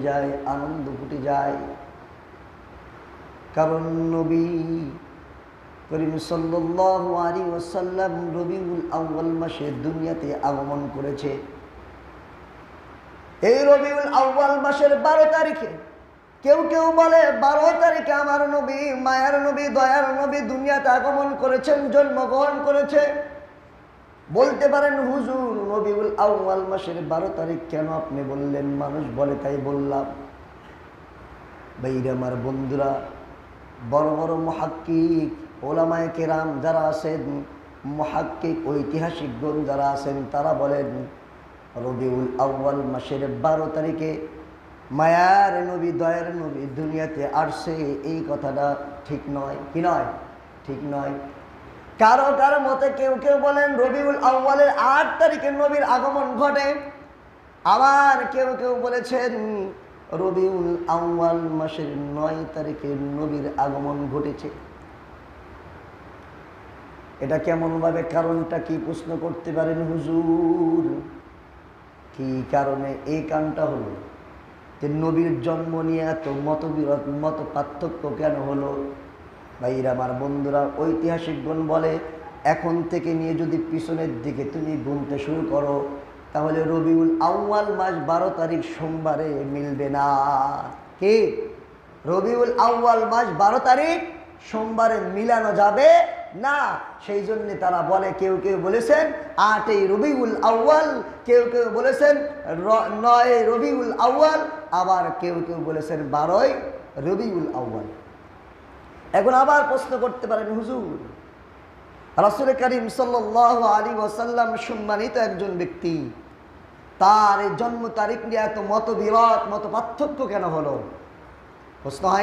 যায়, আনন্দ ফুটে যায়। কারণ নবী করিম সাল্লাল্লাহু আলাইহি ওয়াসাল্লাম রবিউল আউয়াল মাসে দুনিয়াতে আগমন করেছে। এই রবিউল আউয়াল মাসের 12 তারিখে, কেউ কেউ বলে 12 তারিখে আমার নবী, মায়ার নবী, দয়ার নবী দুনিয়াতে আগমন করেছেন, জন্মগ্রহণ করেছে। বলতে পারেন হুজুর রবিউল আউয়াল মাসের 12 তারিখ কেন আপনি বললেন? মানুষ বলে তাই বললাম। ভাইরা আমার, বন্ধুরা, বড় বড় মুহাক্কিক ওলামায়ে কেরাম যারা আছেন, মুহাক্কিক ঐতিহাসিকগণ যারা আছেন, তারা বলেন রবিউল আউয়াল মাসের 12 তারিখে মায়ার নবী, দয়ার নবী দুনিয়াতে আসছে। এই কথাটা ঠিক নয়। কি নয়? ঠিক নয়। কারো কারো মতে কেউ কেউ বলেন রবিউল আউয়ালের 8 তারিখে নবীর আগমন ঘটে। আবার কেউ কেউ বলেছেন রবিউল আউয়াল মাসের 9 তারিখে নবীর আগমন ঘটেছে। এটা কেমন ভাবে? কারণটা কি প্রশ্ন করতে পারেন হুজুর? কি কারণে? এই কারণটা হলো যে নবীর জন্ম নিয়ে এত মতবিরোধ, মত পার্থক্য কেন হলো? ভাইরা আমার, বন্ধুরা, ঐতিহাসিকগণ বলে এখন থেকে নিয়ে যদি পিছনের দিকে তুমি গুনতে শুরু করো, তাহলে রবিউল আউয়াল মাস 12 তারিখ সোমবারে মিলবে না। কি? রবিউল আউয়াল মাস 12 তারিখ সোমবারে মিলানো যাবে না। সেই জন্য তারা বলে, কেউ কেউ বলেছেন 8ই রবিউল আউয়াল, কেউ কেউ বলেছেন 9 রবিউল আউয়াল, আবার কেউ কেউ বলেছেন 12ই রবিউল আউয়াল। এখন আবার প্রশ্ন করতে পারেন হুজুর, রাসূল করিম সাল্লাল্লাহু আলাইহি ওয়াসাল্লাম সম্মানিত একজন ব্যক্তি, তার এই জন্ম তারিখ নিয়ে এত মতবিরোধ, মত পার্থক্য কেন হলো? প্রশ্ন হয়।